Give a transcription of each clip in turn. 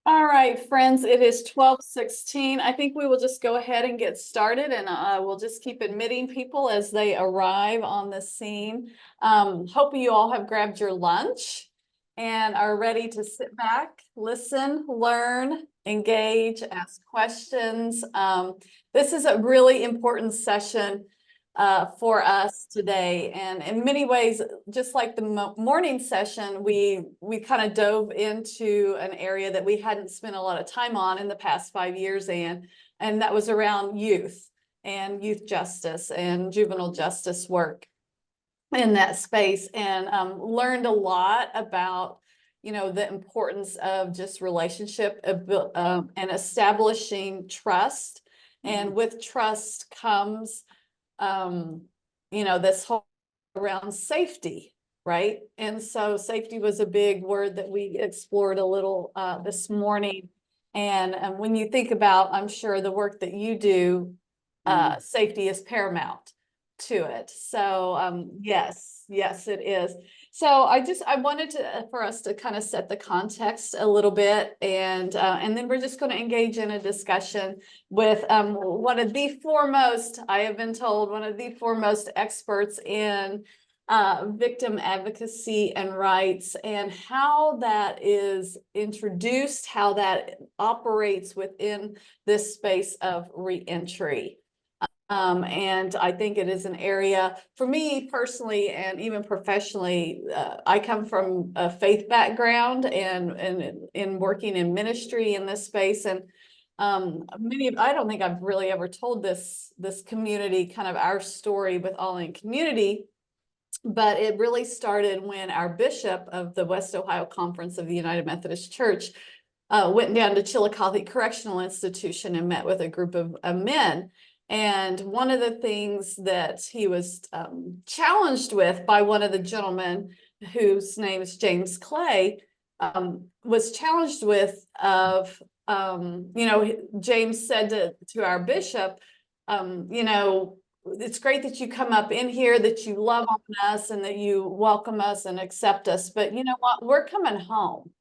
All right, friends, it is 12:16. I think we will just go ahead and get started, and we'll just keep admitting people as they arrive on the scene. Hope you all have grabbed your lunch and are ready to sit back, listen, learn, engage, ask questions. This is a really important session for us today. And in many ways, just like the morning session, we kind of dove into an area that we hadn't spent a lot of time on in the past 5 years, and that was around youth and youth justice and juvenile justice work in that space, and learned a lot about the importance of just relationship and establishing trust. And with trust comes this whole around safety, right? And so safety was a big word that we explored a little this morning. And when you think about, I'm sure, the work that you do, safety is paramount to it. So yes, it is. So I wanted for us to kind of set the context a little bit, and then we're just going to engage in a discussion with one of the foremost, I have been told, one of the foremost experts in victim advocacy and rights, and how that is introduced, how that operates within this space of reentry. And I think it is an area for me personally and even professionally. I come from a faith background and in working in ministry in this space. And I don't think I've really ever told this community kind of our story with All In Community, but it really started when our bishop of the West Ohio Conference of the United Methodist Church went down to Chillicothe Correctional Institution and met with a group of men. And one of the things that he was challenged with by one of the gentlemen, whose name is James Clay, was challenged with James said to our bishop, it's great that you come up in here, that you love on us and that you welcome us and accept us, but you know what? We're coming home.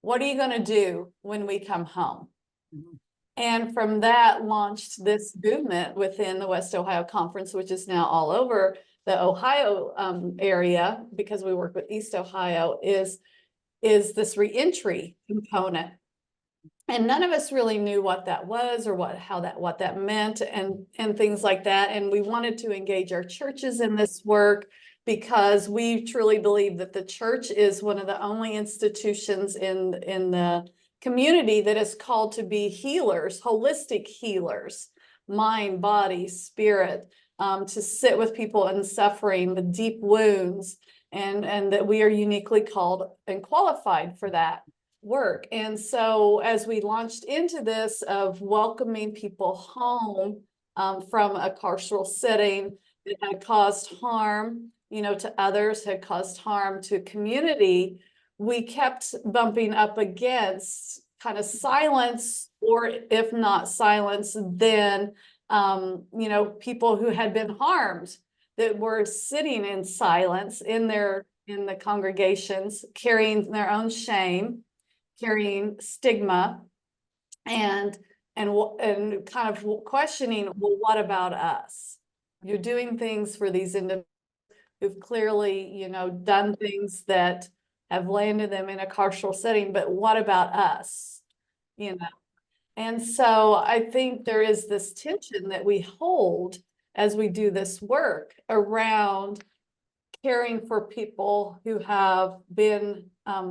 What are you going to do when we come home? Mm-hmm. And from that launched this movement within the West Ohio Conference, which is now all over the Ohio area, because we work with East Ohio, is this reentry component. And none of us really knew what that was or what that meant and things like that. And we wanted to engage our churches in this work because we truly believe that the church is one of the only institutions in the community that is called to be healers, holistic healers, mind, body, spirit, to sit with people in suffering, with deep wounds, and that we are uniquely called and qualified for that work. And so as we launched into this of welcoming people home from a carceral setting that had caused harm, to others, had caused harm to community, we kept bumping up against kind of silence, or if not silence, then people who had been harmed that were sitting in silence in the congregations, carrying their own shame, carrying stigma, and kind of questioning, well, what about us? You're doing things for these individuals who've clearly, done things that have landed them in a carceral setting, but what about us? And so I think there is this tension that we hold as we do this work around caring for people who have been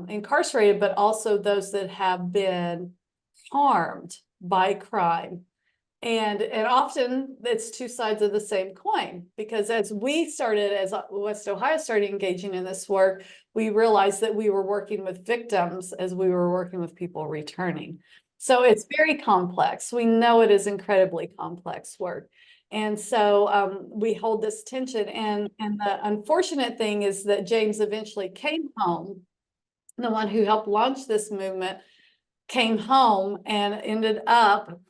incarcerated, but also those that have been harmed by crime. And often it's two sides of the same coin, because as West Ohio started engaging in this work, we realized that we were working with victims as we were working with people returning. So it's very complex. We know it is incredibly complex work. And so we hold this tension. And the unfortunate thing is that James eventually came home. The one who helped launch this movement came home and ended up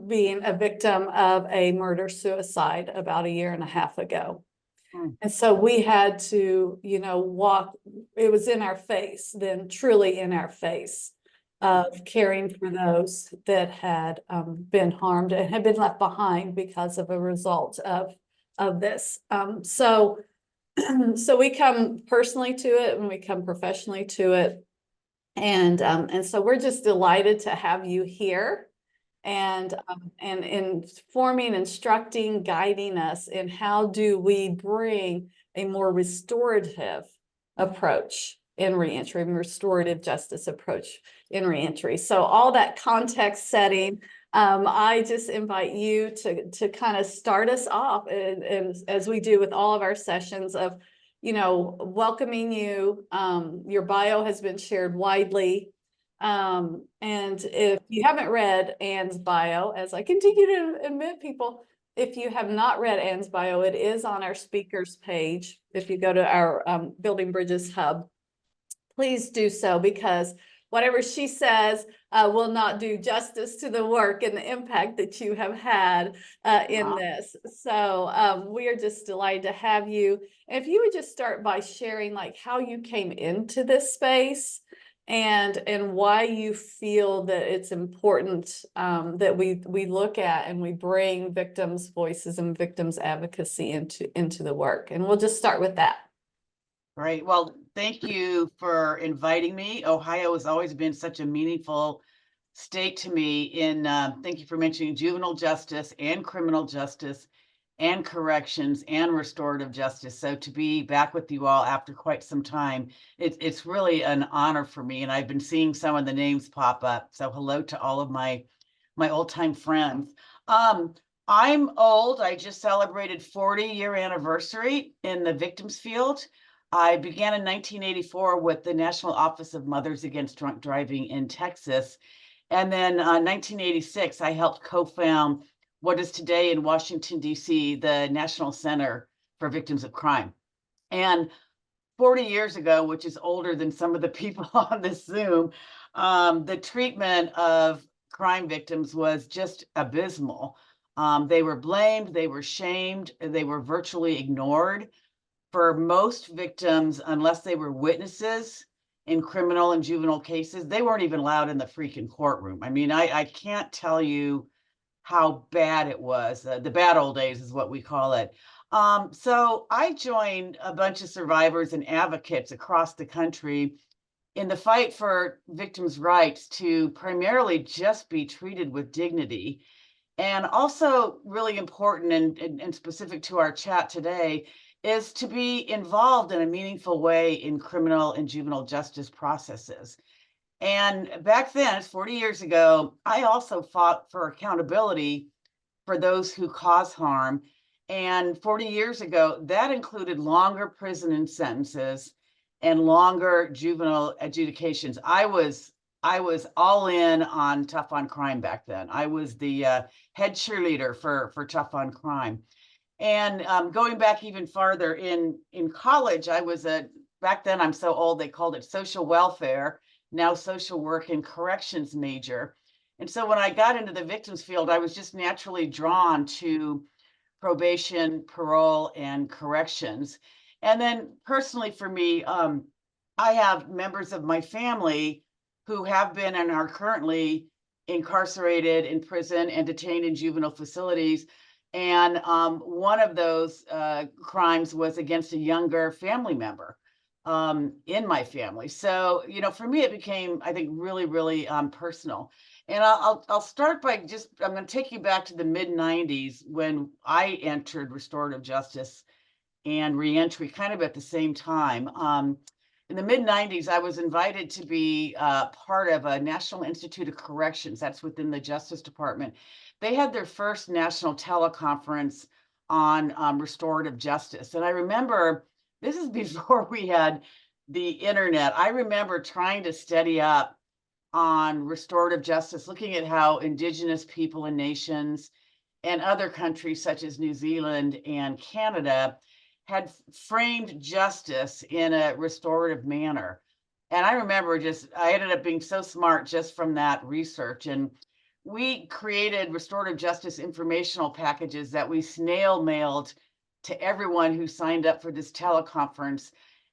being a victim of a murder-suicide about 1.5 years ago. And so we had to, walk, it was in our face, then truly in our face, of caring for those that had been harmed and had been left behind because of a result of this. So we come personally to it and we come professionally to it. And so we're just delighted to have you here and informing, instructing, guiding us in how do we bring a more restorative approach in reentry, restorative justice approach in reentry. So all that context setting, I just invite you to kind of start us off, and as we do with all of our sessions of, welcoming you. Your bio has been shared widely. And if you haven't read Anne's bio, as I continue to admit people, if you have not read Anne's bio, it is on our speakers page. If you go to our Building Bridges Hub, please do so, because whatever she says will not do justice to the work and the impact that you have had in this. So we are just delighted to have you. And if you would just start by sharing like how you came into this space and why you feel that it's important that we look at and we bring victims' voices and victims' advocacy into the work. And we'll just start with that. Right. Well, thank you for inviting me. Ohio has always been such a meaningful state to me thank you for mentioning juvenile justice and criminal justice and corrections and restorative justice. So to be back with you all after quite some time, it's really an honor for me. And I've been seeing some of the names pop up. So hello to all of my old time friends. I'm old. I just celebrated 40-year anniversary in the victims field. I began in 1984 with the National Office of Mothers Against Drunk Driving in Texas. And then 1986, I helped co-found what is today in Washington, D.C., the National Center for Victims of Crime. And 40 years ago, which is older than some of the people on this Zoom, the treatment of crime victims was just abysmal. They were blamed, they were shamed, they were virtually ignored. For most victims, unless they were witnesses in criminal and juvenile cases, they weren't even allowed in the freaking courtroom. I mean, I can't tell you how bad it was. The bad old days is what we call it. So I joined a bunch of survivors and advocates across the country in the fight for victims' rights to primarily just be treated with dignity. And also really important and specific to our chat today is to be involved in a meaningful way in criminal and juvenile justice processes. And back then, 40 years ago, I also fought for accountability for those who cause harm. And 40 years ago, that included longer prison sentences and longer juvenile adjudications. I was all in on Tough on Crime back then. I was the head cheerleader for Tough on Crime. And going back even farther, in college, I was back then, I'm so old, they called it social welfare, now social work and corrections major. And so when I got into the victims field, I was just naturally drawn to probation, parole, and corrections. And then personally for me, I have members of my family who have been and are currently incarcerated in prison and detained in juvenile facilities. And one of those crimes was against a younger family member in my family. So, for me, it became, I think, really, really personal. And I'll start by I'm going to take you back to the mid-90s when I entered restorative justice and reentry kind of at the same time. In the mid-90s, I was invited to be part of a National Institute of Corrections. That's within the Justice Department. They had their first national teleconference on restorative justice. And I remember, this is before we had the internet. I remember trying to study up on restorative justice, looking at how Indigenous people and nations and other countries such as New Zealand and Canada had framed justice in a restorative manner. And I remember I ended up being so smart just from that research. And we created restorative justice informational packages that we snail mailed to everyone who signed up for this teleconference.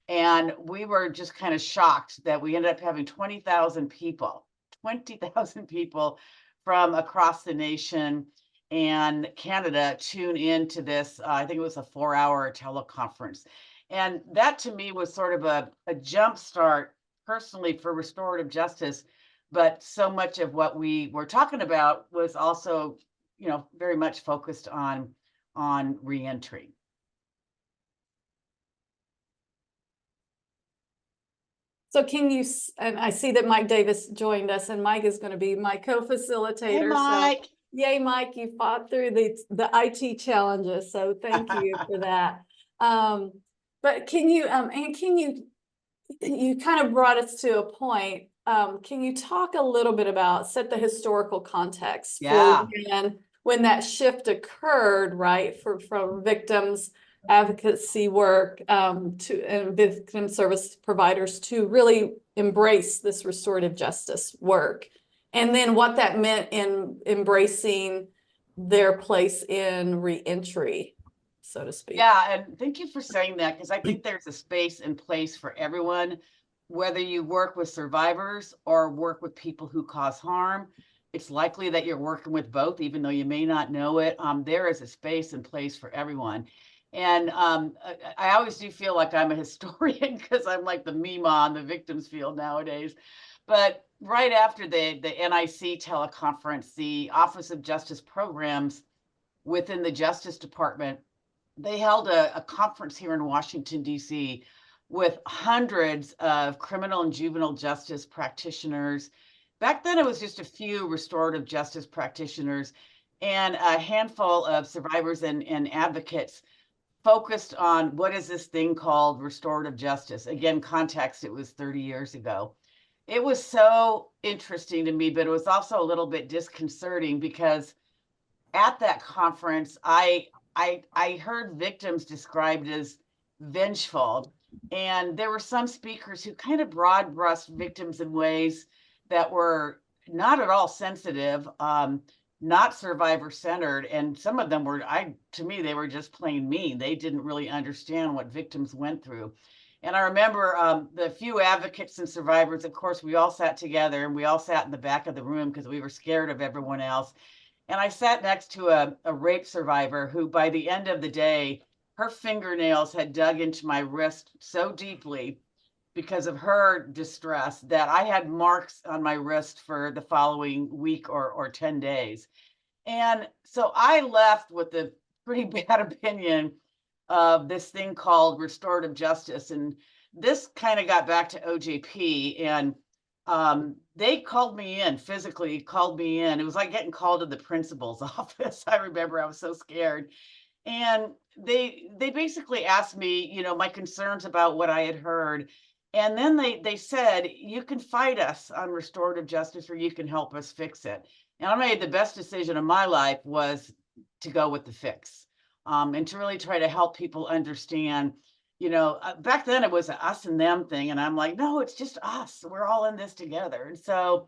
And we were just kind of shocked that we ended up having 20,000 people 20,000 people from across the nation and Canada tune into this. I think it was a 4-hour teleconference. And that to me was sort of a jump start personally for restorative justice. But so much of what we were talking about was also, very much focused on reentry. So can you, and I see that Mike Davis joined us, and Mike is going to be my co-facilitator. Hey, Mike. So, yay, Mike, you fought through the IT challenges. So thank you for that. But can you, and can you kind of brought us to a point. Can you talk a little bit about, set the historical context Yeah. for when that shift occurred, right, from victims advocacy work and victim service providers to really embrace this restorative justice work, and then what that meant in embracing their place in reentry, so to speak. Yeah, and thank you for saying that, because I think there's a space and place for everyone, whether you work with survivors or work with people who cause harm. It's likely that you're working with both, even though you may not know it. There is a space and place for everyone. And I always do feel like I'm a historian because I'm like the Mima on the victims field nowadays. But right after the NIC teleconference, the Office of Justice Programs within the Justice Department, they held a conference here in Washington, D.C. with hundreds of criminal and juvenile justice practitioners. Back then, it was just a few restorative justice practitioners and a handful of survivors and advocates focused on what is this thing called restorative justice. Again, context, it was 30 years ago. It was so interesting to me, but it was also a little bit disconcerting because at that conference, I heard victims described as vengeful, and there were some speakers who kind of broad brushed victims in ways that were not at all sensitive, not survivor centered, and some of them were, to me, they were just plain mean. They didn't really understand what victims went through. And I remember the few advocates and survivors, of course, we all sat together and we all sat in the back of the room because we were scared of everyone else. And I sat next to a rape survivor who, by the end of the day, her fingernails had dug into my wrist so deeply because of her distress that I had marks on my wrist for the following week or 10 days. And so I left with a pretty bad opinion of this thing called restorative justice. And this kind of got back to OJP, and they called me in, physically called me in. It was like getting called to the principal's office. I remember I was so scared. And they basically asked me, my concerns about what I had heard. And then they said, you can fight us on restorative justice or you can help us fix it. And I made the best decision of my life was to go with the fix, and to really try to help people understand, back then it was a us and them thing. And I'm like, no, it's just us. We're all in this together. And so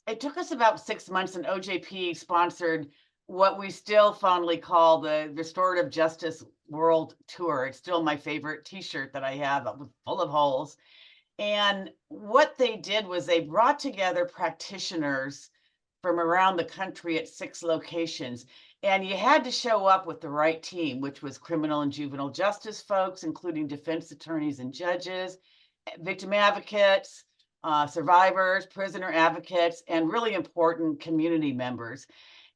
it took us about 6 months, and OJP sponsored what we still fondly call the Restorative Justice World Tour. It's still my favorite t-shirt that I have, full of holes. And what they did was they brought together practitioners from around the country at 6 locations. And you had to show up with the right team, which was criminal and juvenile justice folks, including defense attorneys and judges, victim advocates, survivors, prisoner advocates, and really important community members.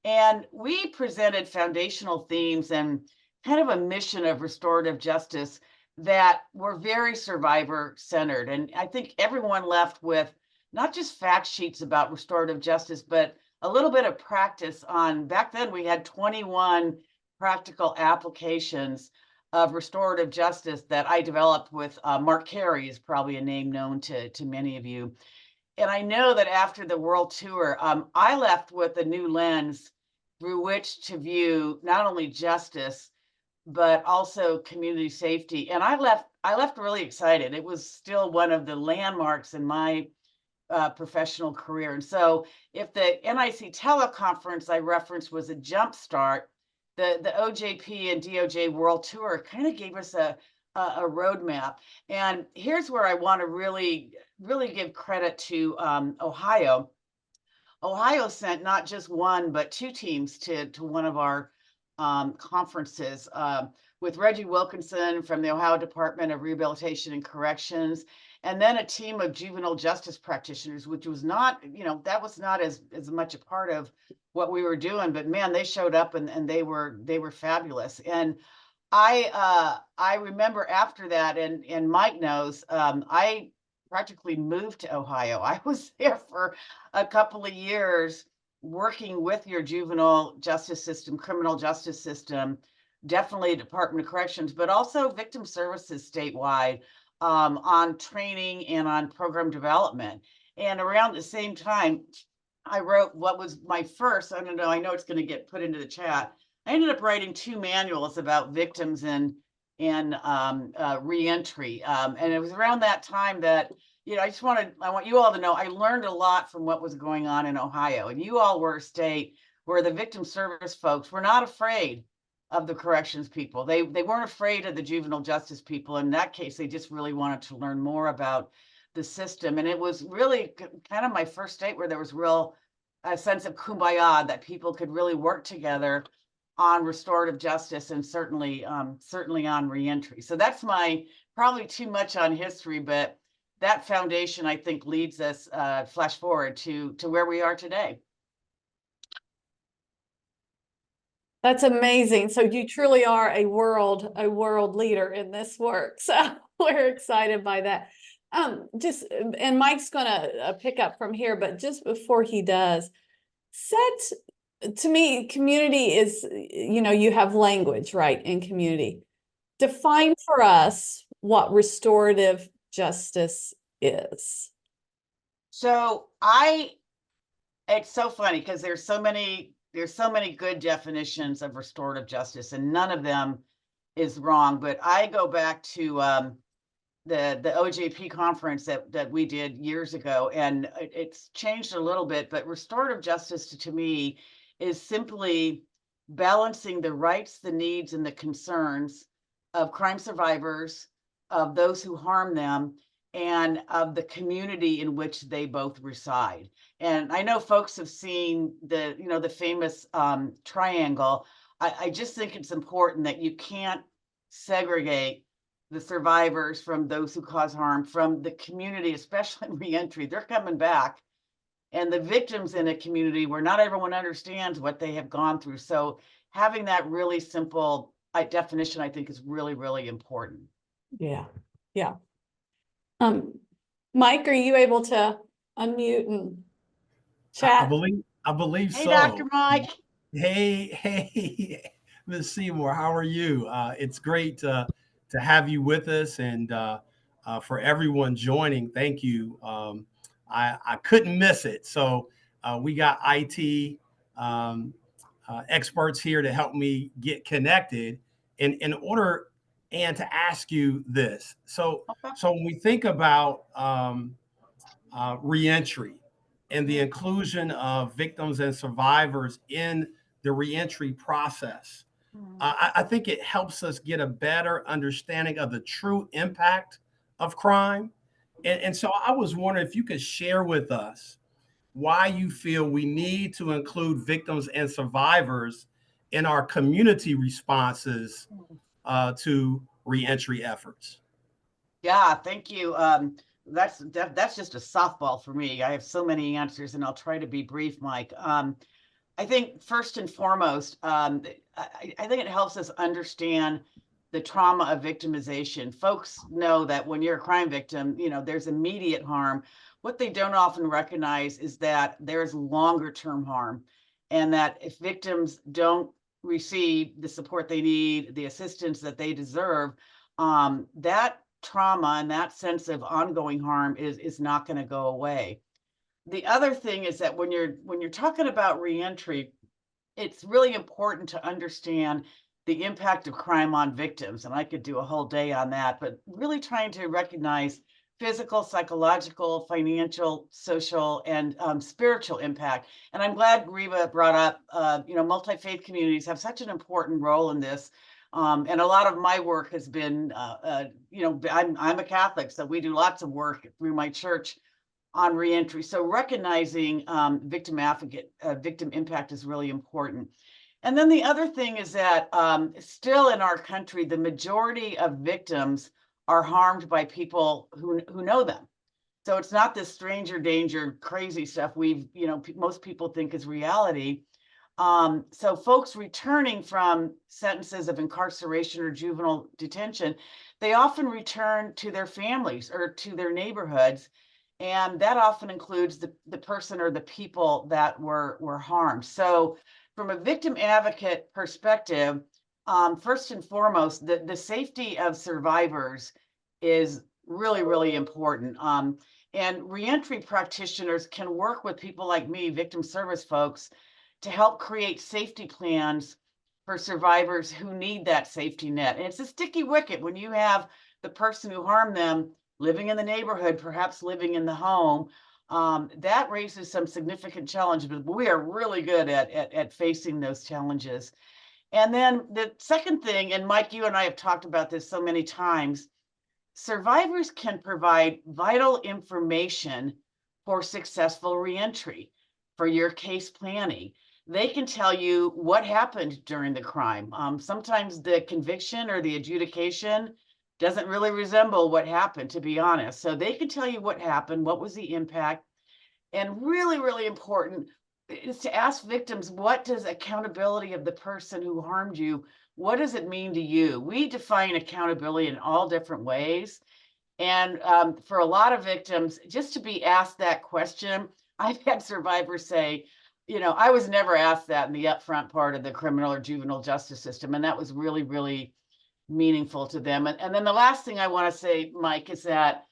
And we presented foundational themes and kind of a mission of restorative justice that were very survivor centered. And I think everyone left with not just fact sheets about restorative justice, but a little bit of practice on, back then we had 21 practical applications of restorative justice that I developed with Mark Carey, is probably a name known to many of you. And I know that after the world tour, I left with a new lens through which to view not only justice, but also community safety. And I left really excited. It was still one of the landmarks in my professional career. And so if the NIC teleconference I referenced was a jump start, the OJP and DOJ World Tour kind of gave us a roadmap. And here's where I want to really really give credit to Ohio. Ohio sent not just one, but two teams to one of our conferences with Reggie Wilkinson from the Ohio Department of Rehabilitation and Corrections, and then a team of juvenile justice practitioners, which was not, that was not as much a part of what we were doing, but man, they showed up and they were fabulous. And I remember after that, and Mike knows, I practically moved to Ohio. I was there for a couple of years working with your juvenile justice system, criminal justice system, definitely Department of Corrections, but also victim services statewide, on training and on program development. And around the same time, I wrote what was my first, I don't know, I know it's going to get put into the chat. I ended up writing two manuals about victims and reentry. And it was around that time that, I want you all to know, I learned a lot from what was going on in Ohio. And you all were a state where the victim service folks were not afraid of the corrections people. They weren't afraid of the juvenile justice people. In that case, they just really wanted to learn more about the system. And it was really kind of my first state where there was a sense of kumbaya, that people could really work together on restorative justice, and certainly on reentry. So that's probably too much on history, but that foundation, I think, leads us flash forward to where we are today. That's amazing. So you truly are a world leader in this work. So we're excited by that. And Mike's gonna pick up from here, but just before he does, to me, community is, you have language, right, in community. Define for us what restorative justice is. So it's so funny because there's so many good definitions of restorative justice, and none of them is wrong. But I go back to the OJP conference that we did years ago, and it's changed a little bit, but restorative justice to me is simply balancing the rights, the needs, and the concerns of crime survivors, of those who harm them, and of the community in which they both reside. And I know folks have seen the famous triangle. I just think it's important that you can't segregate the survivors from those who cause harm from the community, especially in reentry. They're coming back. And the victims in a community where not everyone understands what they have gone through. So having that really simple definition, I think, is really, really important. Yeah. Yeah. Mike, are you able to unmute and chat? I believe Hey, so. Dr. Mike. Hey, Ms. Seymour, how are you? It's great to have you with us, and for everyone joining, thank you. I couldn't miss it. So we got IT experts here to help me get connected in order and to ask you this. So when we think about reentry and the inclusion of victims and survivors in the reentry process, I think it helps us get a better understanding of the true impact of crime. And so I was wondering if you could share with us why you feel we need to include victims and survivors in our community responses to reentry efforts. Yeah, thank you. That's just a softball for me. I have so many answers, and I'll try to be brief, Mike. I think first and foremost, I think it helps us understand the trauma of victimization. Folks know that when you're a crime victim, there's immediate harm. What they don't often recognize is that there's longer term harm, and that if victims don't receive the support they need, the assistance that they deserve, that trauma and that sense of ongoing harm is not going to go away. The other thing is that when you're talking about reentry, it's really important to understand the impact of crime on victims. And I could do a whole day on that, but really trying to recognize physical, psychological, financial, social, and spiritual impact. And I'm glad Reva brought up, multi-faith communities have such an important role in this. And a lot of my work has been, I'm a Catholic, so we do lots of work through my church on reentry. So recognizing victim impact is really important. And then the other thing is that still in our country, the majority of victims are harmed by people who know them. So it's not this stranger danger, crazy stuff most people think is reality. So folks returning from sentences of incarceration or juvenile detention, they often return to their families or to their neighborhoods. And that often includes the person or the people that were harmed. So from a victim advocate perspective, first and foremost, the safety of survivors is really, really important. And reentry practitioners can work with people like me, victim service folks, to help create safety plans for survivors who need that safety net. And it's a sticky wicket when you have the person who harmed them living in the neighborhood, perhaps living in the home. That raises some significant challenges, but we are really good at facing those challenges. And then the second thing, and Mike, you and I have talked about this so many times, survivors can provide vital information for successful reentry, for your case planning. They can tell you what happened during the crime. Sometimes the conviction or the adjudication doesn't really resemble what happened, to be honest. So they can tell you what happened, what was the impact. And really, really important is to ask victims, what does accountability of the person who harmed you, what does it mean to you? We define accountability in all different ways. And for a lot of victims, just to be asked that question, I've had survivors say, I was never asked that in the upfront part of the criminal or juvenile justice system. And that was really, really meaningful to them. And then the last thing I want to say, Mike, is that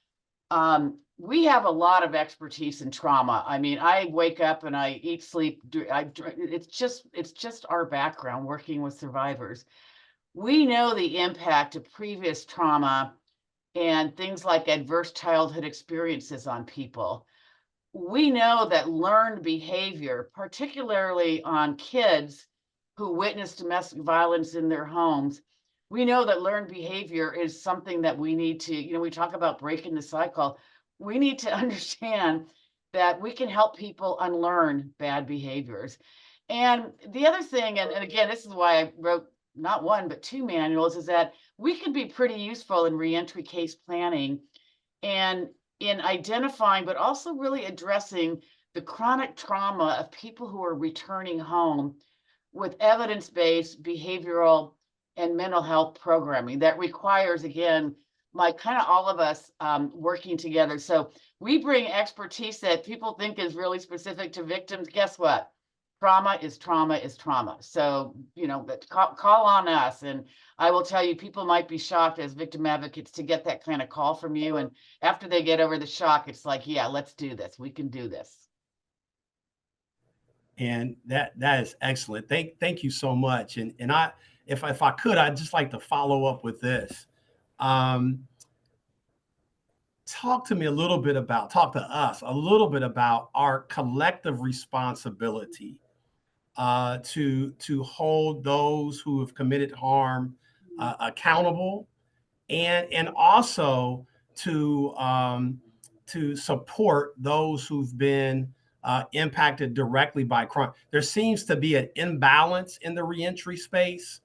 we have a lot of expertise in trauma. I mean, I wake up and I eat, sleep. It's just our background working with survivors. We know the impact of previous trauma and things like adverse childhood experiences on people. We know that learned behavior, particularly on kids who witness domestic violence in their homes, we know that learned behavior is something that we need to, we talk about breaking the cycle. We need to understand that we can help people unlearn bad behaviors. And the other thing, and again, this is why I wrote not one, but two manuals, is that we can be pretty useful in reentry case planning and in identifying, but also really addressing the chronic trauma of people who are returning home with evidence-based behavioral and mental health programming that requires, again, like kind of all of us working together. So we bring expertise that people think is really specific to victims. Guess what? Trauma is trauma is trauma. So, call on us. And I will tell you, people might be shocked as victim advocates to get that kind of call from you. And after they get over the shock, it's like, yeah, let's do this. We can do this. And that is excellent. Thank you so much. And if I could, I'd just like to follow up with this. Talk to us a little bit about our collective responsibility to hold those who have committed harm accountable, and also to support those who've been impacted directly by crime. There seems to be an imbalance in the reentry space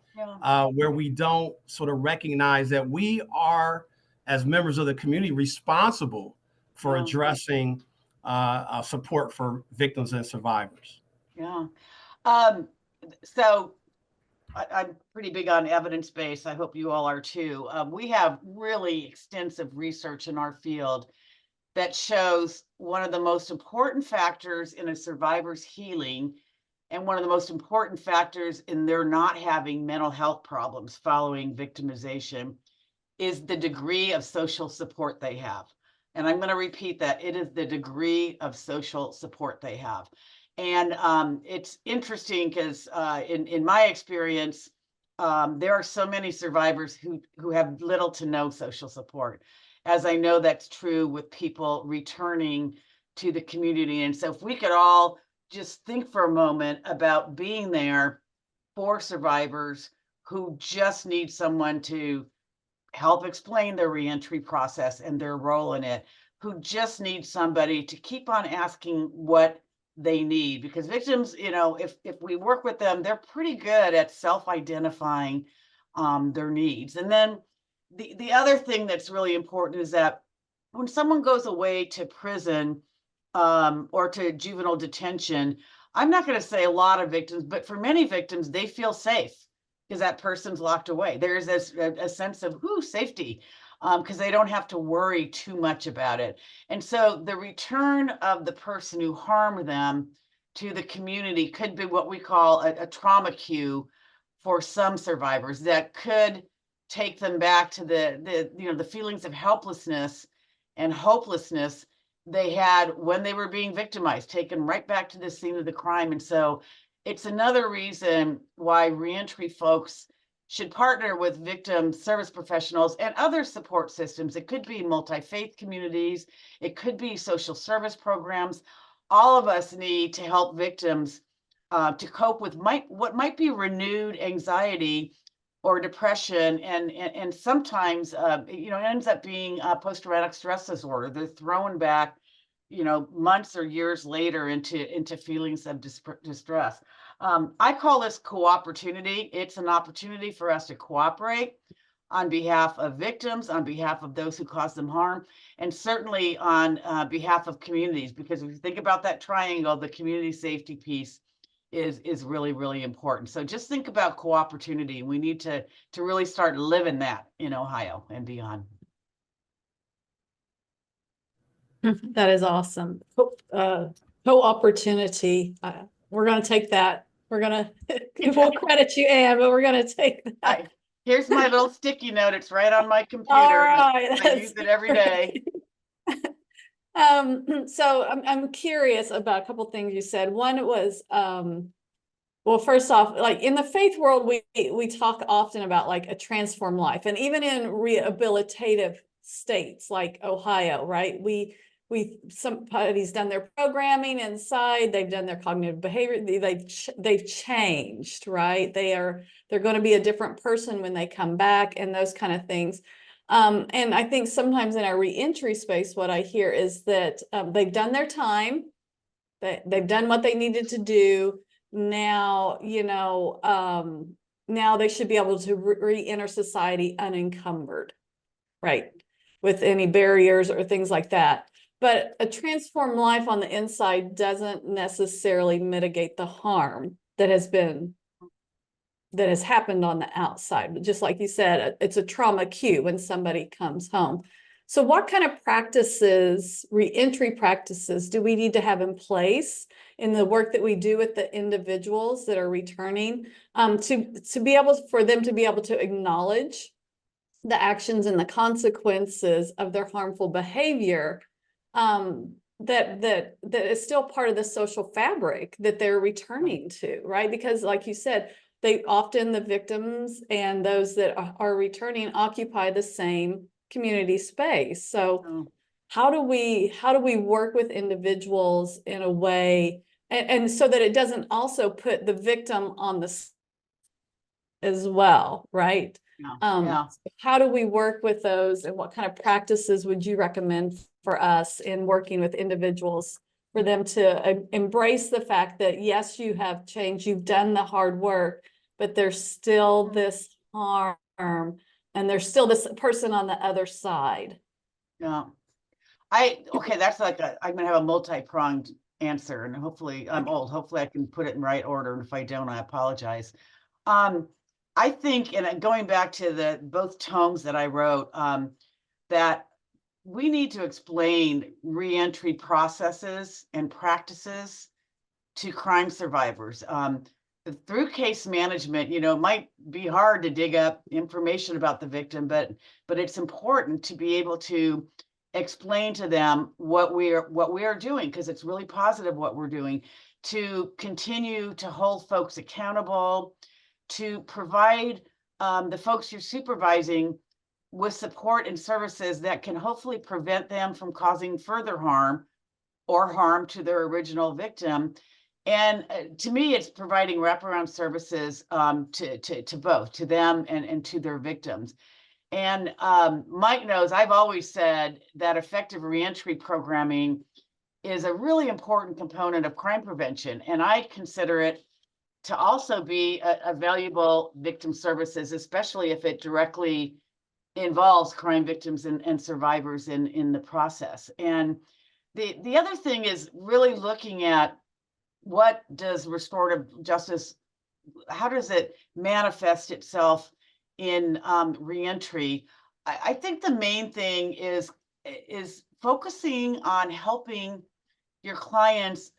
where we don't sort of recognize that we are, as members of the community, responsible for addressing support for victims and survivors. Yeah. So I'm pretty big on evidence-based. I hope you all are too. We have really extensive research in our field that shows one of the most important factors in a survivor's healing and one of the most important factors in their not having mental health problems following victimization is the degree of social support they have. And I'm going to repeat that. It is the degree of social support they have. And it's interesting because in my experience, there are so many survivors who have little to no social support, as I know that's true with people returning to the community. And so if we could all just think for a moment about being there for survivors who just need someone to help explain their reentry process and their role in it, who just need somebody to keep on asking what they need. Because victims, if we work with them, they're pretty good at self-identifying their needs. And then the other thing that's really important is that when someone goes away to prison or to juvenile detention, I'm not going to say a lot of victims, but for many victims, they feel safe because that person's locked away. There's this a sense of safety because they don't have to worry too much about it. And so the return of the person who harmed them to the community could be what we call a trauma cue for some survivors that could take them back to the feelings of helplessness and hopelessness they had when they were being victimized, taken right back to the scene of the crime. And so it's another reason why reentry folks should partner with victim service professionals and other support systems. It could be multi-faith communities, it could be social service programs. All of us need to help victims to cope with what might be renewed anxiety or depression, and sometimes it ends up being a post-traumatic stress disorder. They're thrown back, months or years later into feelings of distress. I call this co-opportunity. It's an opportunity for us to cooperate on behalf of victims, on behalf of those who cause them harm, and certainly on behalf of communities. Because if you think about that triangle, the community safety piece is really, really important. So just think about co-opportunity. We need to really start living that in Ohio and beyond. That is awesome. Co-opportunity. We're going to take that. We're going to, we'll credit you, Anne, but we're going to take that. Here's my little sticky note. It's right on my computer. All right. I use it every day. So I'm curious about a couple things you said. One was, well, first off, like in the faith world, we talk often about like a transformed life, and even in rehabilitative states like Ohio, right? Somebody's done their programming inside, they've done their cognitive behavior, they've changed, right? They're going to be a different person when they come back, and those kind of things. And I think sometimes in our reentry space, what I hear is that they've done their time, they've done what they needed to do. Now, now they should be able to re-enter society unencumbered, right? With any barriers or things like that. But a transformed life on the inside doesn't necessarily mitigate the harm that has happened on the outside. But just like you said, it's a trauma cue when somebody comes home. So what kind of practices, reentry practices, do we need to have in place in the work that we do with the individuals that are returning to be able for them to be able to acknowledge the actions and the consequences of their harmful behavior that is still part of the social fabric that they're returning to, right? Because like you said, the victims and those that are returning occupy the same community space. So how do we work with individuals in a way and so that it doesn't also put the victim on the as well, right? How do we work with those, and what kind of practices would you recommend for us in working with individuals for them to embrace the fact that yes, you have changed, you've done the hard work, but there's still this harm and there's still this person on the other side? That's like I'm gonna have a multi-pronged answer, and hopefully hopefully I can put it in right order, and if I don't, I apologize. I think, and going back to both tomes that I wrote, that we need to explain reentry processes and practices to crime survivors. Through case management, it might be hard to dig up information about the victim, but it's important to be able to explain to them what we are doing, because it's really positive what we're doing, to continue to hold folks accountable, to provide the folks you're supervising with support and services that can hopefully prevent them from causing further harm or harm to their original victim. And to me, it's providing wraparound services to both, to them and to their victims. And Mike knows I've always said that effective reentry programming is a really important component of crime prevention. And I consider it to also be a valuable victim services, especially if it directly involves crime victims and survivors in the process. And the other thing is really looking at what does restorative justice, how does it manifest itself in reentry? I think the main thing is focusing on helping your clients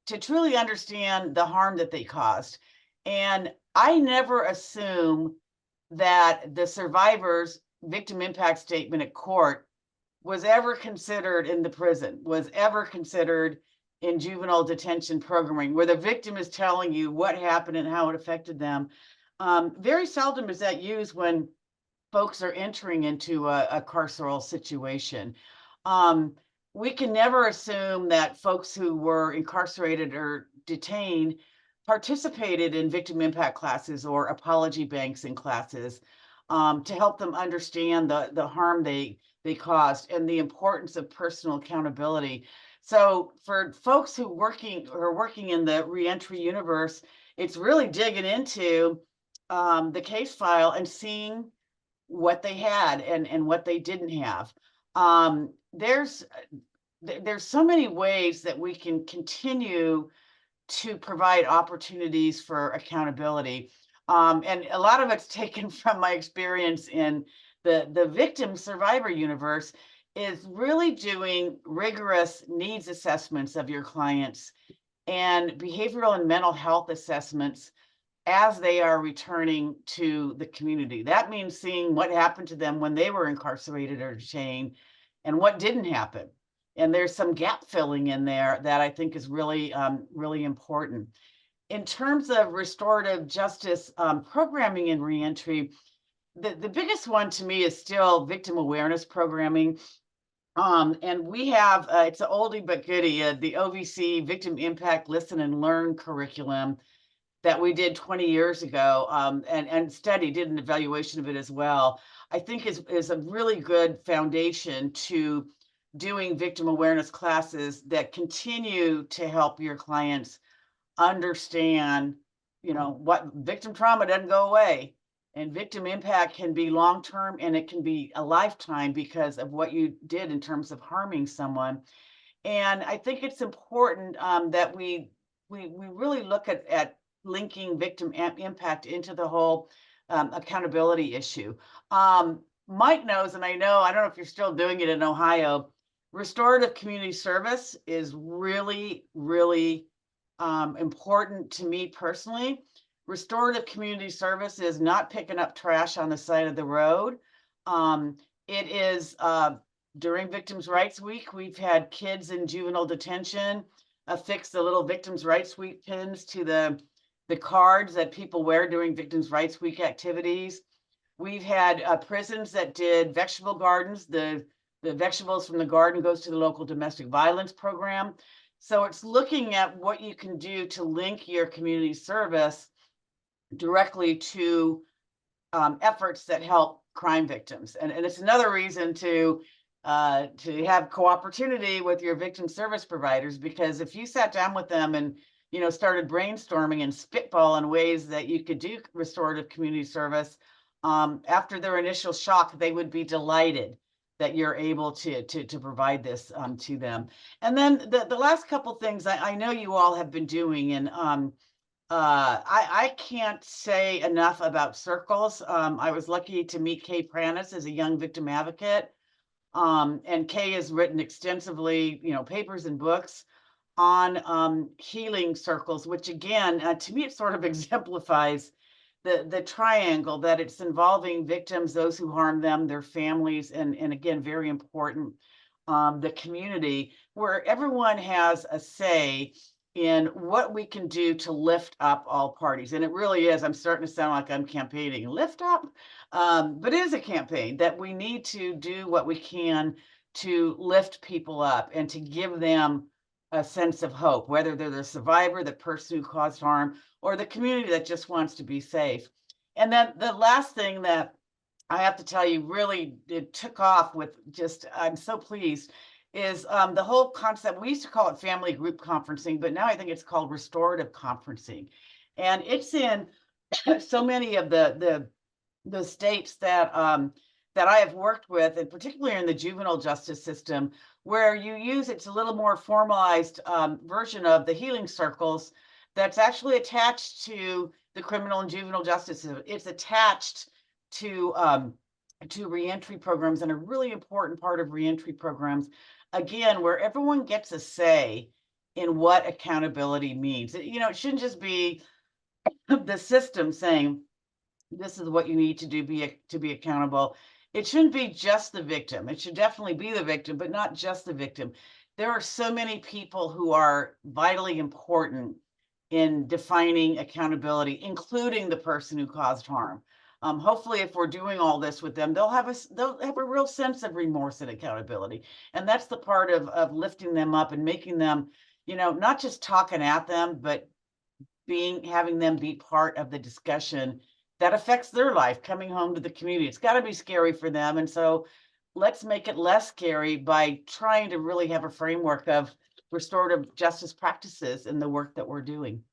to truly understand the harm that they caused. And I never assume that the survivor's victim impact statement at court was ever considered in the prison, was ever considered in juvenile detention programming, where the victim is telling you what happened and how it affected them. Very seldom is that used when folks are entering into a carceral situation. We can never assume that folks who were incarcerated or detained participated in victim impact classes or apology banks in classes to help them understand the harm they caused and the importance of personal accountability. So for folks who are working in the reentry universe, it's really digging into the case file and seeing what they had and what they didn't have. There's so many ways that we can continue to provide opportunities for accountability. And a lot of it's taken from my experience in the victim survivor universe, is really doing rigorous needs assessments of your clients and behavioral and mental health assessments as they are returning to the community. That means seeing what happened to them when they were incarcerated or detained and what didn't happen. And there's some gap filling in there that I think is really, really important. In terms of restorative justice programming and reentry, the biggest one to me is still victim awareness programming. And we have, it's an oldie but goodie, the OVC Victim Impact Listen and Learn curriculum that we did 20 years ago, and did an evaluation of it as well. I think is a really good foundation to doing victim awareness classes that continue to help your clients understand, what victim trauma doesn't go away. And victim impact can be long-term and it can be a lifetime because of what you did in terms of harming someone. And I think it's important that we really look at linking victim impact into the whole accountability issue. Mike knows, and I don't know if you're still doing it in Ohio, restorative community service is really, really important to me personally. Restorative community service is not picking up trash on the side of the road. It is during Victims' Rights Week, we've had kids in juvenile detention affix the little Victims' Rights Week pins to the cards that people wear during Victims' Rights Week activities. We've had prisons that did vegetable gardens. The vegetables from the garden goes to the local domestic violence program. So it's looking at what you can do to link your community service directly to efforts that help crime victims. And it's another reason to have cooperativity with your victim service providers, because if you sat down with them and started brainstorming and spitballing ways that you could do restorative community service, after their initial shock, they would be delighted that you're able to provide this to them. And then the last couple things I know you all have been doing, and I can't say enough about circles. I was lucky to meet Kay Pranis as a young victim advocate. And Kay has written extensively, papers and books on healing circles, which again, to me, it sort of exemplifies the triangle that it's involving victims, those who harm them, their families, and again, very important, the community, where everyone has a say in what we can do to lift up all parties. And it really is, I'm starting to sound like I'm campaigning, lift up, but it is a campaign that we need to do what we can to lift people up and to give them a sense of hope, whether they're the survivor, the person who caused harm, or the community that just wants to be safe. And then the last thing that I have to tell you, really, it took off with just, I'm so pleased, is the whole concept. We used to call it family group conferencing, but now I think it's called restorative conferencing. And it's in so many of the states that I have worked with, and particularly in the juvenile justice system, where you use it's a little more formalized version of the healing circles that's actually attached to the criminal and juvenile justice system. It's attached to reentry programs, and a really important part of reentry programs, again, where everyone gets a say in what accountability means. You know, it shouldn't just be the system saying, this is what you need to do to be accountable. It shouldn't be just the victim. It should definitely be the victim, but not just the victim. There are so many people who are vitally important in defining accountability, including the person who caused harm. Hopefully, if we're doing all this with them, they'll have a real sense of remorse and accountability. And that's the part of lifting them up and making them, you know, not just talking at them, but having them be part of the discussion that affects their life coming home to the community. It's got to be scary for them. And so let's make it less scary by trying to really have a framework of restorative justice practices in the work that we're doing.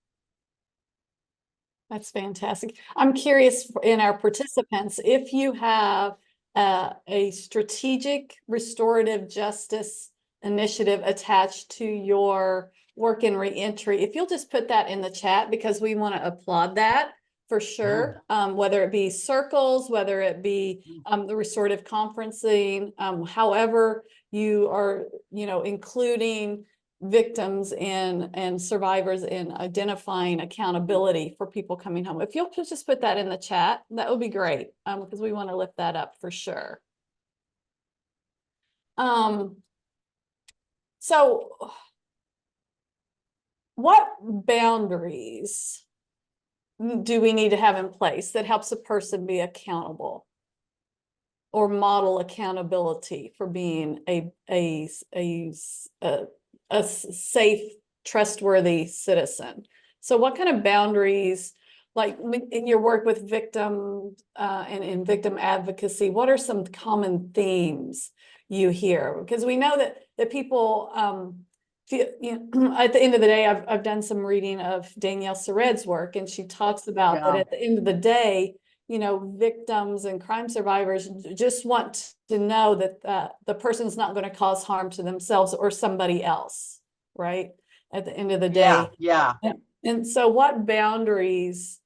That's fantastic. I'm curious in our participants, if you have a strategic restorative justice initiative attached to your work in reentry, if you'll just put that in the chat, because we want to applaud that for sure. Whether it be circles, whether it be the restorative conferencing, however you are, you know, including victims and survivors in identifying accountability for people coming home. If you'll just put that in the chat, that would be great, because we want to lift that up for sure. So what boundaries do we need to have in place that helps a person be accountable or model accountability for being a safe, trustworthy citizen? So what kind of boundaries, like in your work with victims and in victim advocacy, what are some common themes you hear? Because we know that people feel, you know, at the end of the day, I've done some reading of Danielle Sered's work, and she talks about that at the end of the day, you know, victims and crime survivors just want to know that the person's not going to cause harm to themselves or somebody else, right? At the end of the day. Yeah. And so what boundaries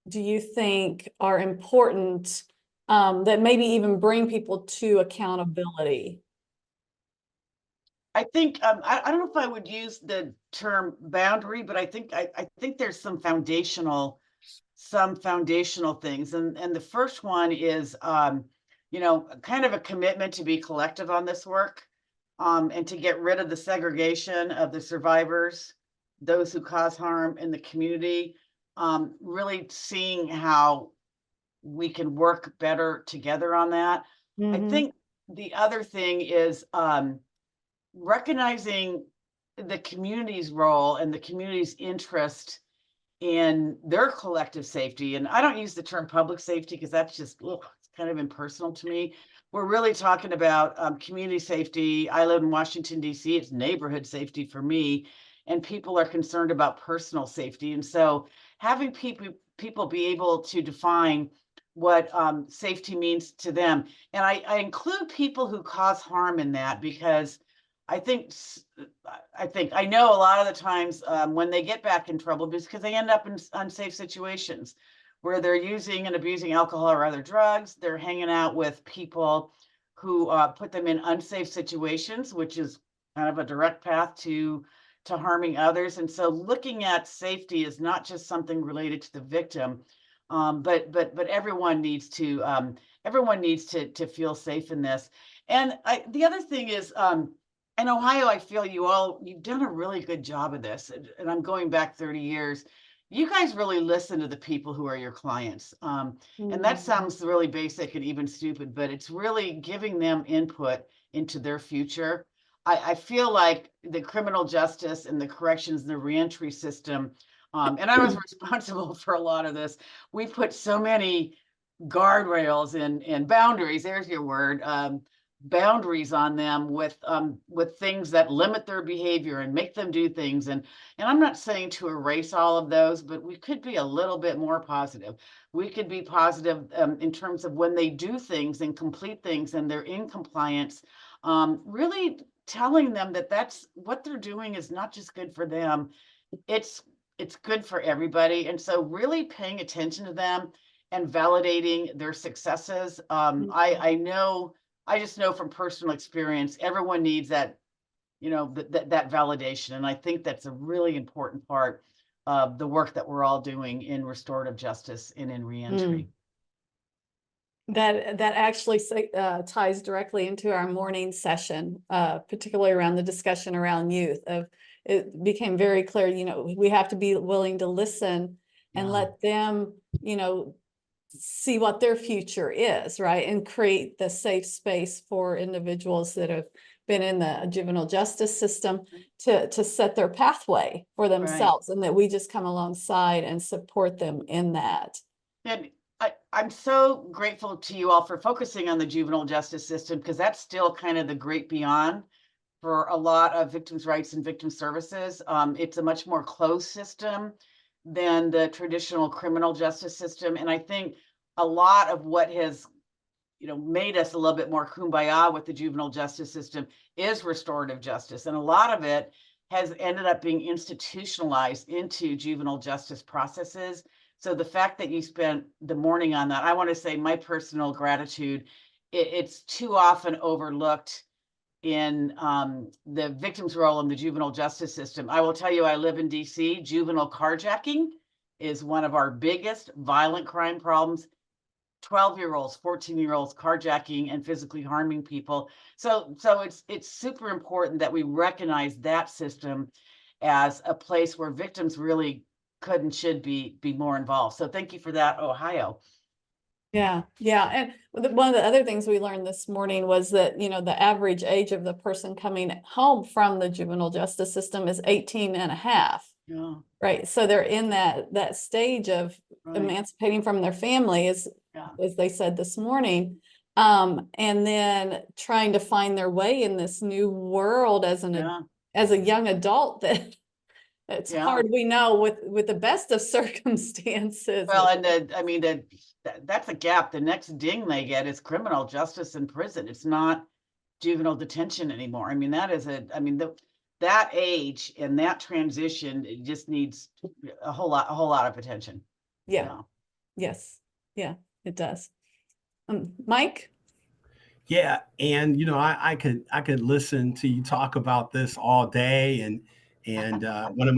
do you think are important that maybe even bring people to accountability? I think I don't know if I would use the term boundary, but I think there's some foundational things, and the first one is you know, kind of a commitment to be collective on this work, and to get rid of the segregation of the survivors, those who cause harm in the community, really seeing how we can work better together on that. I think the other thing is recognizing the community's role and the community's interest in their collective safety. And I don't use the term public safety because that's just it's kind of impersonal to me. We're really talking about community safety. I live in Washington, D.C. It's neighborhood safety for me. And people are concerned about personal safety. And so having people be able to define what safety means to them. And I include people who cause harm in that, because I know a lot of the times when they get back in trouble, because they end up in unsafe situations where they're using and abusing alcohol or other drugs. They're hanging out with people who put them in unsafe situations, which is kind of a direct path to harming others. And so looking at safety is not just something related to the victim, but everyone needs to feel safe in this. And the other thing is, in Ohio, I feel you've done a really good job of this. And I'm going back 30 years. You guys really listen to the people who are your clients. And that sounds really basic and even stupid, but it's really giving them input into their future. I feel like the criminal justice and the corrections and the reentry system, and I was responsible for a lot of this. We put so many guardrails and boundaries, there's your word, boundaries on them with things that limit their behavior and make them do things. And I'm not saying to erase all of those, but we could be a little bit more positive. We could be positive in terms of when they do things and complete things and they're in compliance, really telling them that that's what they're doing is not just good for them. It's good for everybody. And so really paying attention to them and validating their successes. I just know from personal experience, everyone needs that, that validation. And I think that's a really important part of the work that we're all doing in restorative justice and in reentry. That actually ties directly into our morning session, particularly around the discussion around youth. It became very clear, we have to be willing to listen and Yeah. let them, see what their future is, right? And create the safe space for individuals that have been in the juvenile justice system to set their pathway for themselves, and that we just come alongside and support them in that. And I'm so grateful to you all for focusing on the juvenile justice system, because that's still kind of the great beyond for a lot of victims' rights and victim services. It's a much more closed system than the traditional criminal justice system. And I think a lot of what has, made us a little bit more kumbaya with the juvenile justice system is restorative justice. And a lot of it has ended up being institutionalized into juvenile justice processes. So the fact that you spent the morning on that, I want to say my personal gratitude. It's too often overlooked in the victim's role in the juvenile justice system. I will tell you, I live in DC. Juvenile carjacking is one of our biggest violent crime problems. 12-year-olds, 14-year-olds carjacking and physically harming people. So it's super important that we recognize that system as a place where victims really could and should be more involved. So thank you for that, Ohio. Yeah. And one of the other things we learned this morning was that, the average age of the person coming home from the juvenile justice system is 18 and a half. Yeah. Right. So they're in that stage of emancipating from their family, as they said this morning. And then trying to find their way in this new world as a young adult that it's hard, we know, with the best of circumstances. Well, and that's a gap. The next ding they get is criminal justice in prison. It's not juvenile detention anymore. I mean, that age and that transition, it just needs a whole lot of attention. Yeah. Yes. Yeah, it does. Mike? Yeah, and I could listen to you talk about this all day, and one of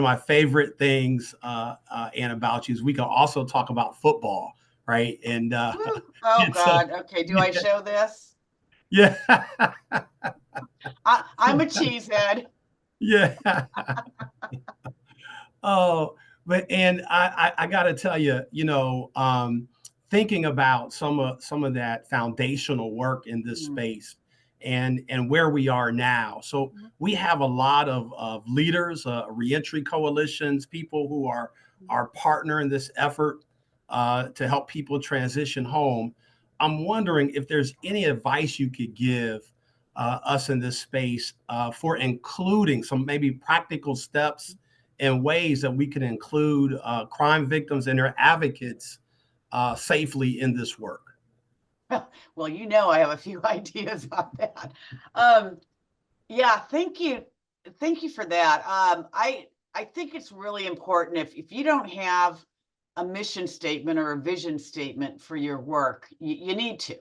my favorite things, and about you, is we can also talk about football, right? And oh and God, okay, do I show this? Yeah. I'm a cheesehead. Yeah. Oh, but and I got to tell you, thinking about some of that foundational work in this space and where we are now. So we have a lot of leaders, reentry coalitions, people who are our partner in this effort to help people transition home. I'm wondering if there's any advice you could give us in this space for including some maybe practical steps and ways that we can include crime victims and their advocates safely in this work. Well, I have a few ideas on that. Yeah, thank you for that. I think it's really important, if you don't have a mission statement or a vision statement for your work, you need to.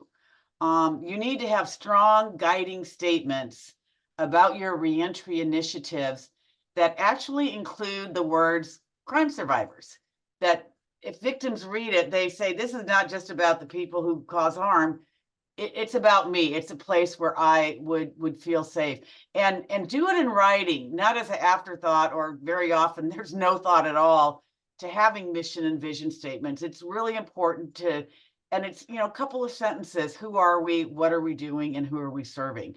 You need to have strong guiding statements about your reentry initiatives that actually include the words crime survivors. That if victims read it, they say, this is not just about the people who cause harm. It's about me. It's a place where I would feel safe, and do it in writing, not as an afterthought, or very often there's no thought at all to having mission and vision statements. It's really important and it's, a couple of sentences. Who are we? What are we doing? And who are we serving?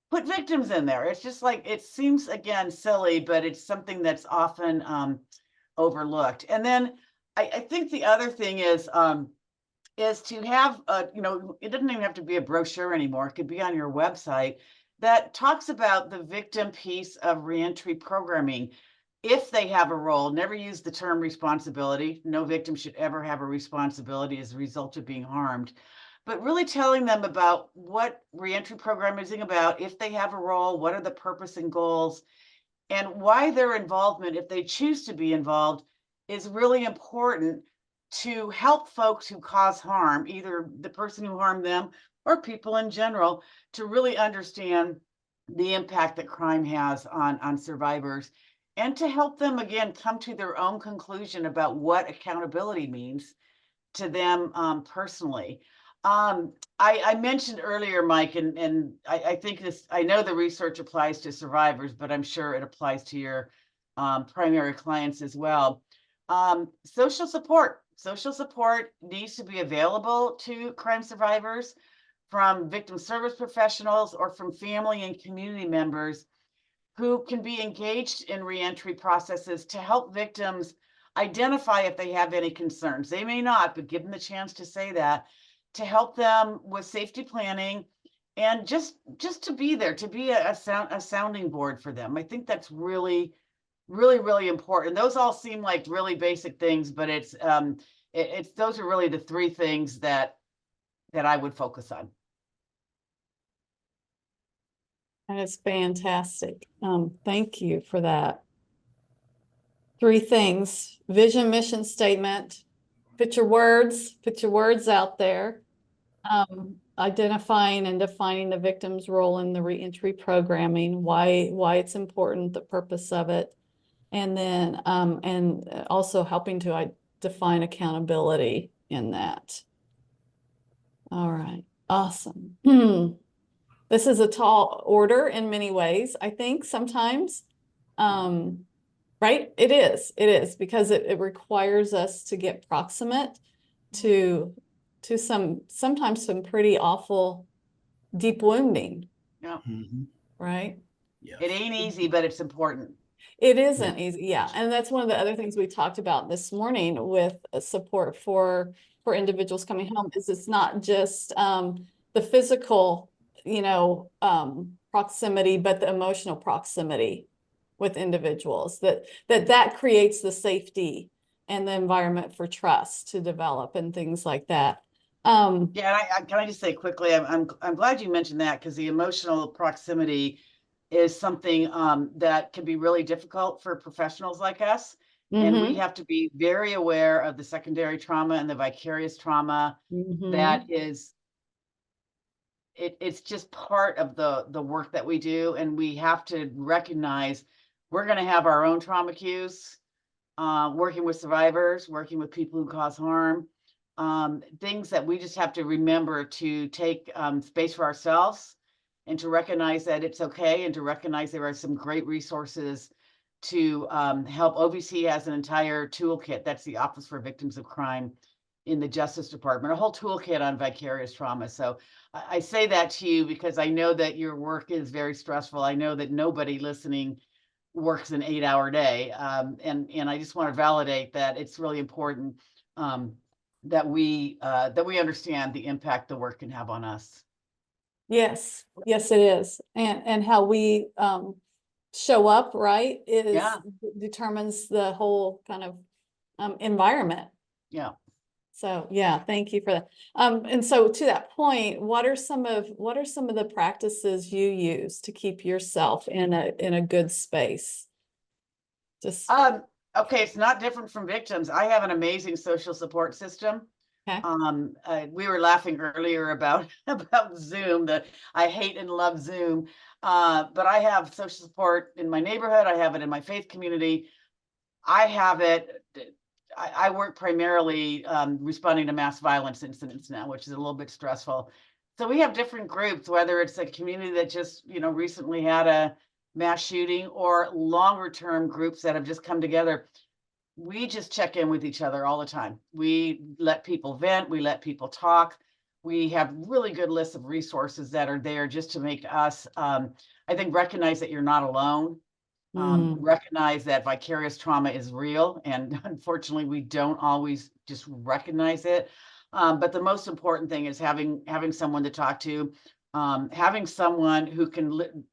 put victims in there. It's just like, it seems again silly, but it's something that's often overlooked. And then I think the other thing is to have it doesn't even have to be a brochure anymore. It could be on your website that talks about the victim piece of reentry programming. If they have a role, never use the term responsibility. No victim should ever have a responsibility as a result of being harmed. But really telling them about what reentry programming is about, if they have a role, what are the purpose and goals, and why their involvement, if they choose to be involved, is really important to help folks who cause harm, either the person who harmed them or people in general, to really understand the impact that crime has on survivors, and to help them again come to their own conclusion about what accountability means to them personally. I mentioned earlier, Mike, and I think I know the research applies to survivors, but I'm sure it applies to your primary clients as well. Social support needs to be available to crime survivors from victim service professionals or from family and community members who can be engaged in reentry processes to help victims identify if they have any concerns. They may not, but give them the chance to say that, to help them with safety planning, and just to be there, to be a sounding board for them. I think that's really, really, really important. Those all seem like really basic things, but it's those are really the three things that I would focus on. That is fantastic. Thank you for that. Three things: vision, mission statement, put your words out there, identifying and defining the victim's role in the reentry programming, why it's important, the purpose of it, and then and also helping to define accountability in that. All right, awesome. This is a tall order in many ways, I think, sometimes. Right? It is because it requires us to get proximate to sometimes some pretty awful deep wounding, Yeah, right? Yes. it ain't easy, but it's important. It isn't easy, yeah. And that's one of the other things we talked about this morning with support for individuals coming home, is it's not just the physical, proximity, but the emotional proximity with individuals, that creates the safety and the environment for trust to develop and things like that. Yeah, and can I just say quickly, I'm glad you mentioned that, because the emotional proximity is something that can be really difficult for professionals like us. And we have to be very aware of the secondary trauma and the vicarious trauma that is, it's just part of the work that we do. And we have to recognize we're going to have our own trauma cues, working with survivors, working with people who cause harm, things that we just have to remember to take space for ourselves, and to recognize that it's okay, and to recognize there are some great resources to help. OVC has an entire toolkit. That's the Office for Victims of Crime in the Justice Department, a whole toolkit on vicarious trauma. So I say that to you because I know that your work is very stressful. I know that nobody listening works an 8-hour day. And I just want to validate that it's really important that we understand the impact the work can have on us. Yes, it is. And how we show up, right, determines the whole kind of environment. Yeah. So yeah, thank you for that. And so to that point, what are some of the practices you use to keep yourself in a good space? Just okay, it's not different from victims. I have an amazing social support system. okay. We were laughing earlier about Zoom, that I hate and love Zoom. But I have social support in my neighborhood. I have it in my faith community. I have it. I work primarily responding to mass violence incidents now, which is a little bit stressful. So we have different groups, whether it's a community that just, recently had a mass shooting, or longer term groups that have just come together. We just check in with each other all the time. We let people vent. We let people talk. We have really good lists of resources that are there just to make us, I think, recognize that you're not alone. Recognize that vicarious trauma is real, and unfortunately, we don't always just recognize it. But the most important thing is having someone to talk to, having someone who can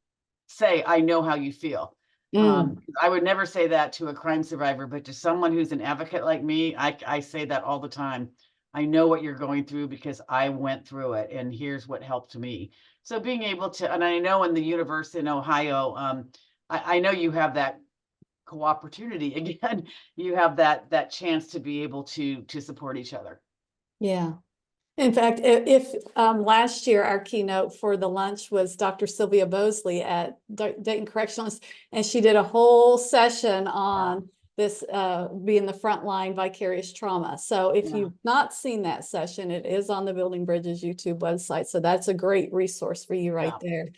say, "I know how you feel." I would never say that to a crime survivor, but to someone who's an advocate like me, I say that all the time. I know what you're going through because I went through it, and here's what helped me. So being able to, and I know in the universe in Ohio, I know you have that co-opportunity again. You have that chance to be able to support each other. Yeah. In fact, if last year our keynote for the lunch was Dr. Sylvia Bosley at Dayton Correctional, and she did a whole session on this being the frontline vicarious trauma. So if Yeah. you've not seen that session, it is on the Building Bridges YouTube website. So that's a great resource for you right there.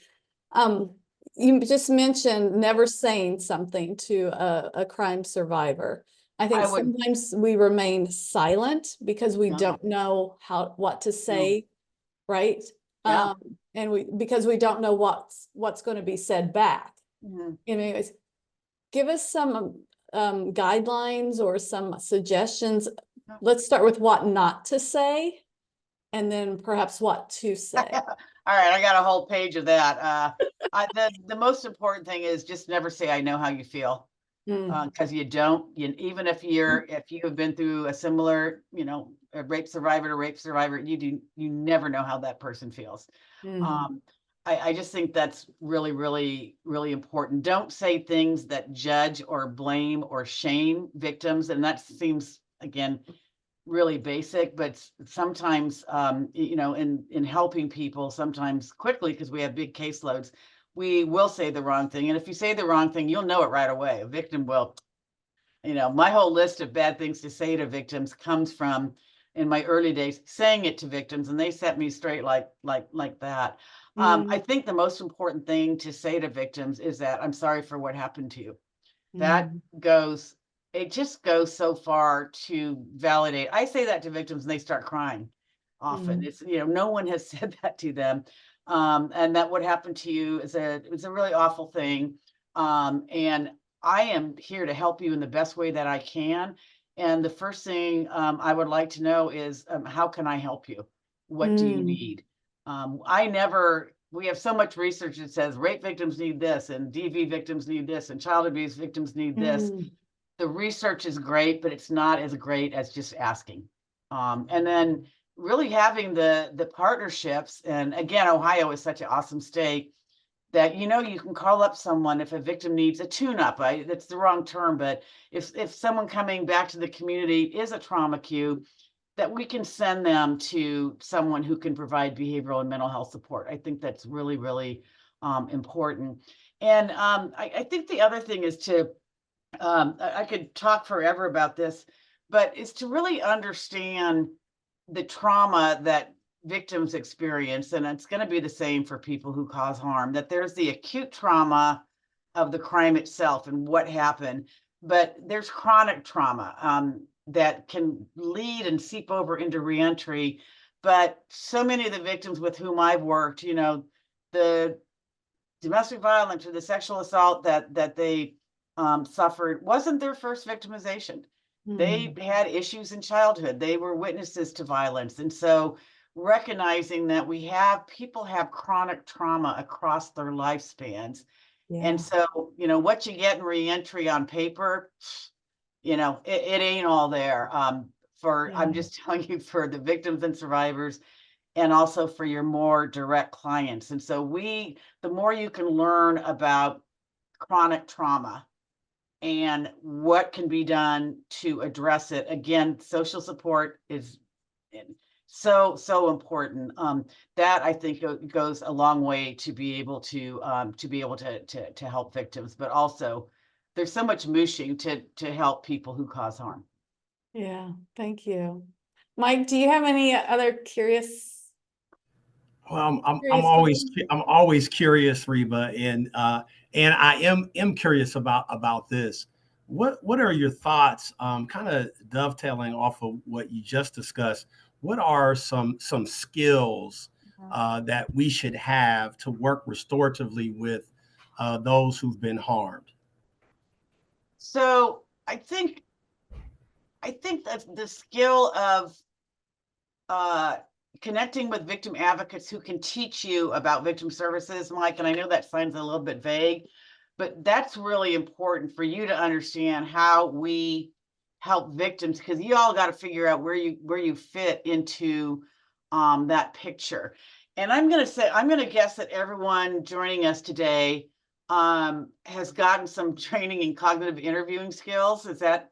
You just mentioned never saying something to a crime survivor. I think sometimes we remain silent because we don't know what to say, right? Yeah. And because we don't know what's going to be said back. Anyways, give us some guidelines or some suggestions. Let's start with what not to say, and then perhaps what to say. All right, I got a whole page of that. The most important thing is just never say, "I know how you feel." Because you don't, even if you have been through a similar, a rape survivor, you never know how that person feels. I just think that's really, really, really important. Don't say things that judge or blame or shame victims. And that seems, again, really basic, but sometimes, in helping people, sometimes quickly, because we have big caseloads, we will say the wrong thing. And if you say the wrong thing, you'll know it right away. A victim will, my whole list of bad things to say to victims comes from, in my early days, saying it to victims, and they set me straight like that. I think the most important thing to say to victims is that I'm sorry for what happened to you. That it just goes so far to validate. I say that to victims and they start crying often. It's, no one has said that to them. And that what happened to you is it's a really awful thing. And I am here to help you in the best way that I can. And the first thing I would like to know is, how can I help you? What do you need? We have so much research that says rape victims need this, and DV victims need this, and child abuse victims need this. The research is great, but it's not as great as just asking. And then really having the partnerships. And again, Ohio is such an awesome state that, you can call up someone if a victim needs a tune-up. That's the wrong term, but if someone coming back to the community is a trauma cue, that we can send them to someone who can provide behavioral and mental health support. I think that's really, really important. And I think the other thing is to, I could talk forever about this, but is to really understand the trauma that victims experience. And it's going to be the same for people who cause harm, that there's the acute trauma of the crime itself and what happened, but there's chronic trauma that can lead and seep over into reentry. But so many of the victims with whom I've worked, the domestic violence or the sexual assault that they suffered wasn't their first victimization. They had issues in childhood. They were witnesses to violence. And so recognizing that people have chronic trauma across their lifespans. And so, what you get in reentry on paper, it ain't all there. I'm just telling you, for the victims and survivors, and also for your more direct clients. And so the more you can learn about chronic trauma and what can be done to address it, again, social support is so important. That I think goes a long way to be able to help victims, but also there's so much mooshing to help people who cause harm. Yeah, thank you. Mike, do you have any other curious? Well, I'm always curious, Reba, and I am curious about this. What are your thoughts, kind of dovetailing off of what you just discussed? what are some skills that we should have to work restoratively with those who've been harmed? So I think that the skill of connecting with victim advocates who can teach you about victim services, Mike, and I know that sounds a little bit vague, but that's really important for you to understand how we help victims, because you all got to figure out where you fit into that picture. And I'm going to guess that everyone joining us today has gotten some training in cognitive interviewing skills. Am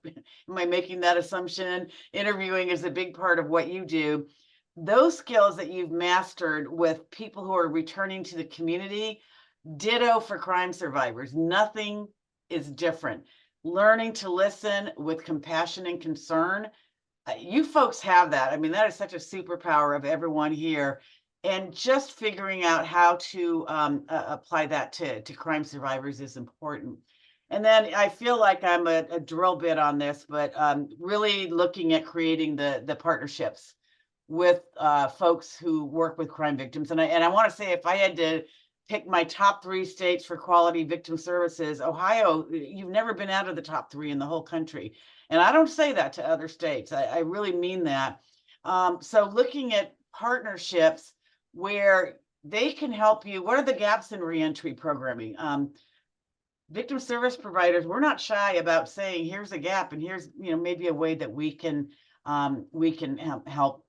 I making that assumption? Interviewing is a big part of what you do. Those skills that you've mastered with people who are returning to the community, ditto for crime survivors. Nothing is different. Learning to listen with compassion and concern. You folks have that. I mean, that is such a superpower of everyone here. And just figuring out how to apply that to crime survivors is important. And then I feel like I'm a drill bit on this, but really looking at creating the partnerships with folks who work with crime victims. And I want to say, if I had to pick my top 3 states for quality victim services, Ohio, you've never been out of the top 3 in the whole country. And I don't say that to other states. I really mean that. So looking at partnerships where they can help you. What are the gaps in reentry programming? Victim service providers, we're not shy about saying, here's a gap, and here's maybe a way that we can help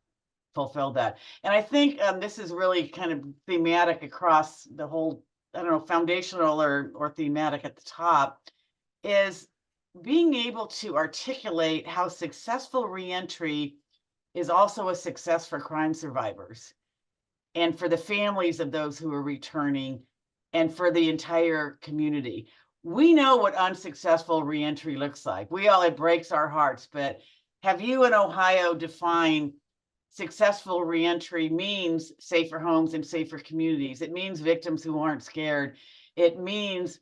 fulfill that. And I think this is really kind of thematic across the whole, I don't know, foundational or thematic at the top, is being able to articulate how successful reentry is also a success for crime survivors and for the families of those who are returning and for the entire community. We know what unsuccessful reentry looks like. It breaks our hearts, but have you in Ohio defined successful reentry means safer homes and safer communities? It means victims who aren't scared. It means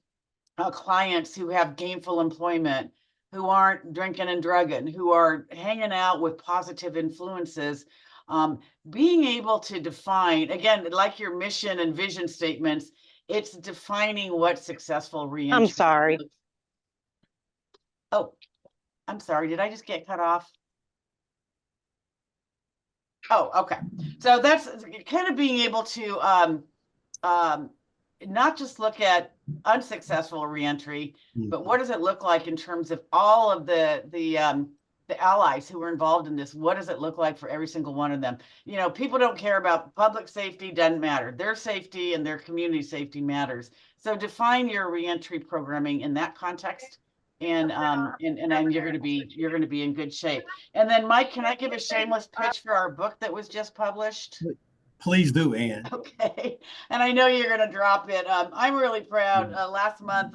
clients who have gainful employment, who aren't drinking and drugging, who are hanging out with positive influences. Being able to define, again, like your mission and vision statements, it's defining what successful reentry. I'm sorry. Oh, I'm sorry. Did I just get cut off? Oh, okay. So that's kind of being able to not just look at unsuccessful reentry, but what does it look like in terms of all of the allies who are involved in this? What does it look like for every single one of them? People don't care about public safety, doesn't matter. Their safety and their community safety matters. So define your reentry programming in that context, and you're going to be in good shape. And then, Mike, can I give a shameless pitch for our book that was just published? Please do, Ann. Okay, and I know you're going to drop it. I'm really proud. Last month,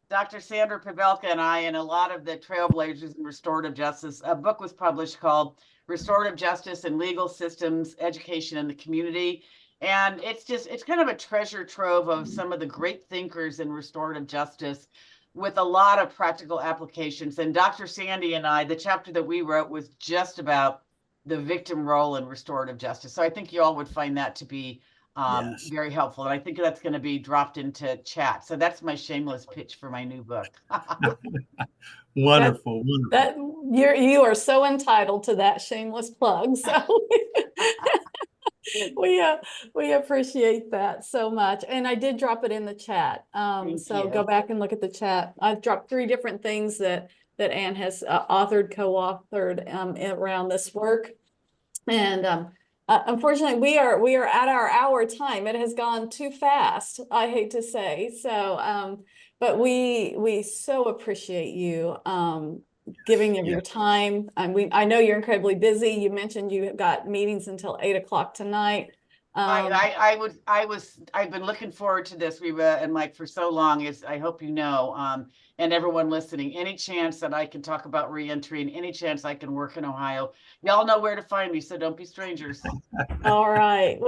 Dr. Sandra Pavelka and I, and a lot of the trailblazers in restorative justice, a book was published called Restorative Justice and Legal Systems Education in the Community. And it's kind of a treasure trove of some of the great thinkers in restorative justice with a lot of practical applications. And Dr. Sandy and I, the chapter that we wrote was just about the victim role in restorative justice. So I think you all would find that to be very helpful. And I think that's going to be dropped into chat. So that's my shameless pitch for my new book. Wonderful. You are so entitled to that shameless plug. So we appreciate that so much. And I did drop it in the chat. So go back and look at the chat. I've dropped 3 different things that Ann has co-authored around this work. And unfortunately, we are at our hour time. It has gone too fast, I hate to say. So, but we so appreciate you giving of your time. And I know you're incredibly busy. You mentioned you have got meetings until 8 o'clock tonight. I've been looking forward to this, Reba and Mike, for so long. I hope you know, and everyone listening, any chance that I can talk about reentry and any chance I can work in Ohio, y'all know where to find me, so don't be strangers. All right,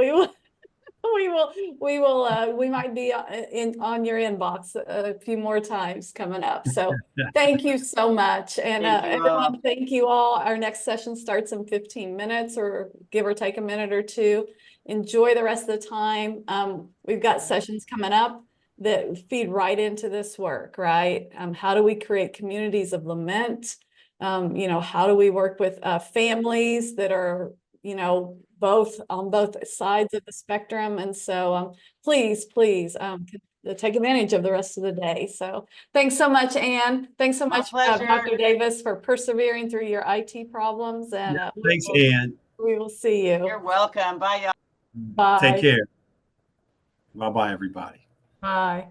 We might be on your inbox a few more times coming up. So thank you so much. And Thank you all. everyone, thank you all. Our next session starts in 15 minutes or give or take a minute or two. Enjoy the rest of the time. We've got sessions coming up that feed right into this work, right? How do we create communities of lament? How do we work with families that are, on both sides of the spectrum? And so please, take advantage of the rest of the day. So thanks so much, Anne. Thanks so My much, pleasure. Dr. Davis, for persevering through your IT problems. And Thanks, Ann. we will see you. You're welcome. Bye, y'all. Bye. Take care. Bye-bye, everybody. Bye.